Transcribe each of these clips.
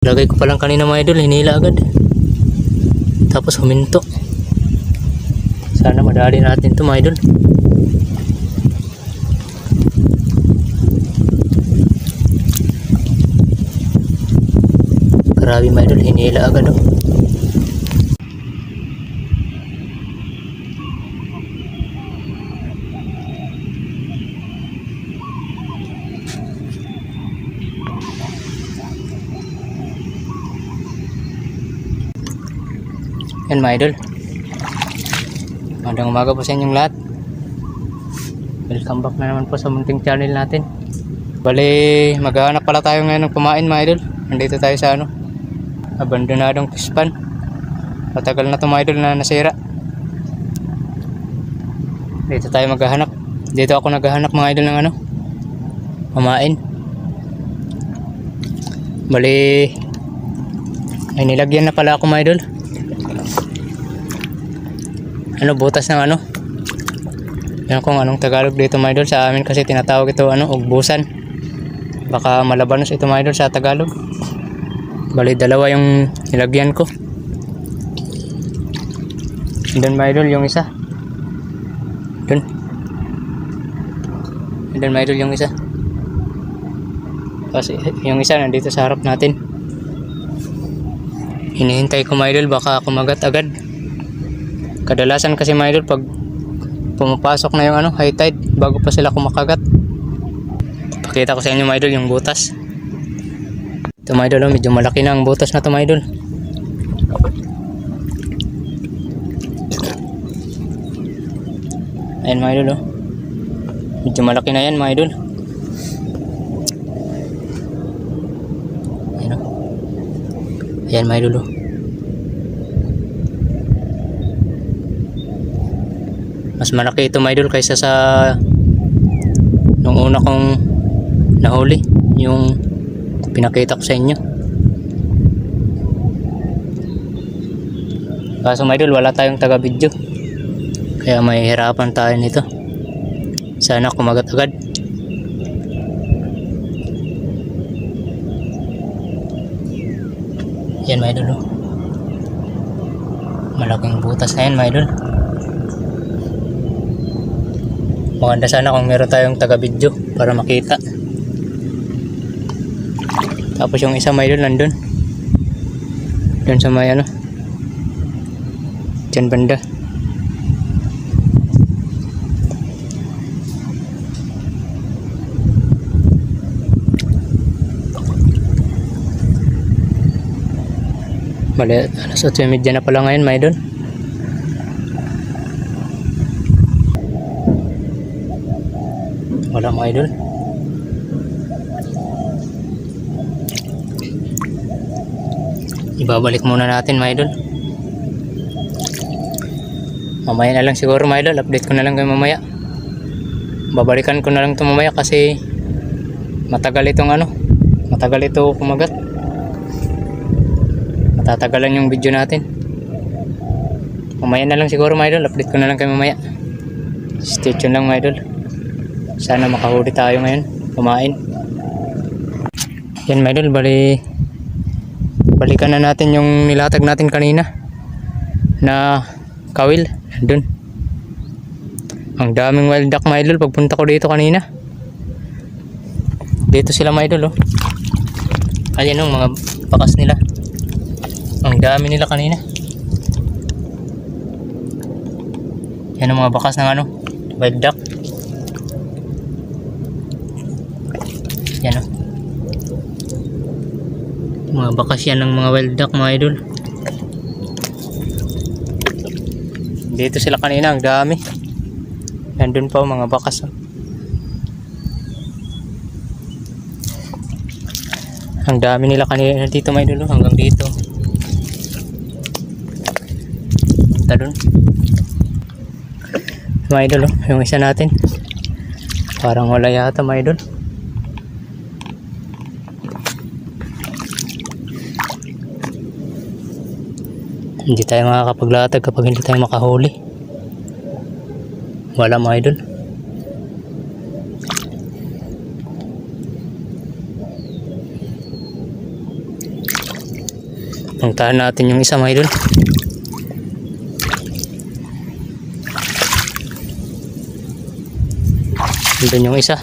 Lagay ko pa lang kanina mga idol, hinila agad. Tapos huminto. Sana madali natin ito mga idol. Grabe mga idol, hinila agad oh. Yan mga idol. Magandang umaga po sa inyong lahat. Welcome back na naman po sa munting channel natin. Bali, maghahanap pala tayo ngayon ng kumain mga idol. Nandito tayo sa abandonadong pispan. Matagal na ito mga idol na nasira. Dito tayo maghahanap. Dito ako naghahanap mga idol ng kumain. Bali, ay nilagyan na pala ako mga idol. Butas ng yan kung anong Tagalog dito mga idol. Sa amin kasi tinatawag ito ugbusan. Baka malabanos ito mga idol sa Tagalog. Bali dalawa yung nilagyan ko. Doon mga idol yung isa. Doon mga idol yung isa. Kasi yung isa nandito sa harap natin. Hinihintay ko mga idol baka kumagat agad. Kadalasan kasi mga idol pag pumapasok na yung high tide bago pa sila kumakagat. Pakita ko sa inyo mga idol yung butas. Ito mga idol, medyo malaki na ang butas na ito mga idol. Ayan mga idol oh. Medyo malaki na yan mga idol. Ayan oh. Ayan mga idol oh. Mas malaki ito mga idol kaysa sa nung una kong nahuli, yung pinakita ko sa inyo. Kaso mga idol wala tayong taga video, kaya may hirapan tayo nito. Sana kumagat agad. Yan mga idol oh. Malaking butas na yan mga idol. Maganda sana kung meron tayong taga-video para makita. Tapos yung isa may doon nandun. Doon sa may dyan banda. Bali, alas 8:30 na pala ngayon may doon. Wala mga idol. Ibabalik muna natin mga idol. Mamaya na lang siguro mga idol. Update ko na lang kayo mamaya. Babalikan ko na lang ito mamaya kasi matagal itong matagal ito kumagat. Matatagalan yung video natin. Mamaya na lang siguro mga idol. Update ko na lang kayo mamaya. Stay tuned lang mga idol. Sana makahuli tayo ngayon, kumain. Yan mga idol, balikan na natin yung nilatag natin kanina na kawil. Doon. Ang daming wild duck mga idol pagpunta ko dito kanina. Dito sila mga idol oh. Ayan yung mga bakas nila. Ang dami nila kanina. Yan ang mga bakas ng wild duck. Yan o. Mga bakas yan ng mga wild duck mga idol. Dito sila kanina, ang dami. Nandun pa mga bakas o. Ang dami nila kanina dito mga idol o. Hanggang dito. Punta dun. Mga idol o. Yung isa natin. Parang wala yata mga idol. Hindi tayo makakapaglatag kapag hindi tayo makahuli. Wala mga idol. Puntahan natin yung isa mga idol. Doon yung isa.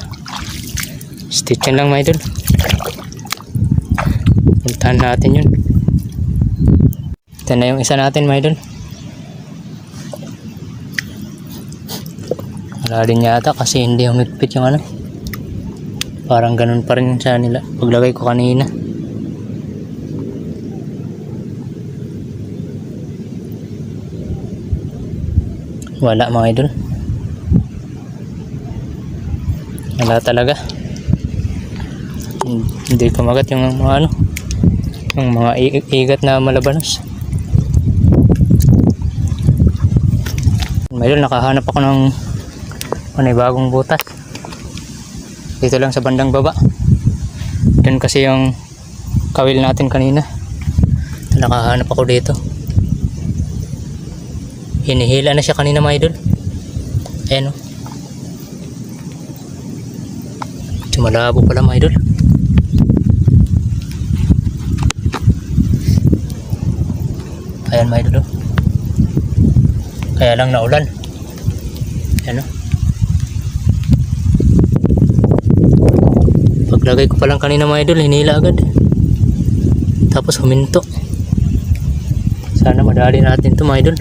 Stitch lang mga idol. Puntahan natin yun. Ito na yung isa natin mga idol. Wala din yata kasi hindi humigpit yung ano. Parang ganun pa rin sa nila paglagay ko kanina. Wala mga idol. Wala talaga. Hindi kumagat yung mga ano, yung mga igat na malabanos. Mayroon, nakahanap ako ng bagong butas. Dito lang sa bandang baba. Doon kasi yung kawil natin kanina. Nakahanap ako dito. Hinihila na siya kanina mga idol. Ayan o. Malabo pala mga idol. Ayan mga idol. Kaya lang naulan. Ayan o. Paglagay ko pa lang kanina mga idol, hinila agad. Tapos huminto. Sana madali natin ito mga idol.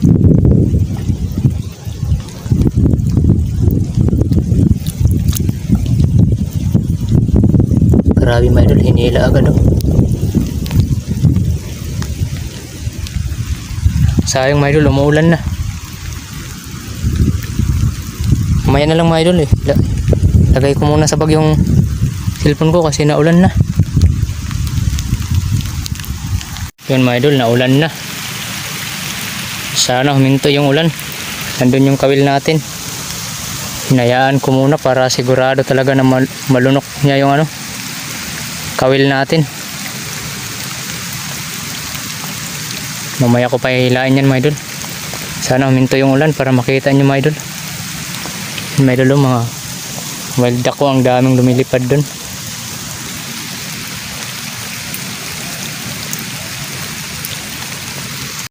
Grabe mga idol, hinila agad oh. Sayang mga idol, umuulan na. Mamaya na lang mga idol eh. Lagay ko muna sa bag yung cellphone ko kasi naulan na. Yun mga idol, naulan na. Sana huminto yung ulan. Nandun yung kawil natin. Hinayaan ko muna para sigurado talaga na malunok niya yung ano, kawil natin. Mamaya ko pa hilain yan mga idol. Sana huminto yung ulan para makita nyo mga idol. Mga idol, mga wild duck ko, ang daming lumilipad dun.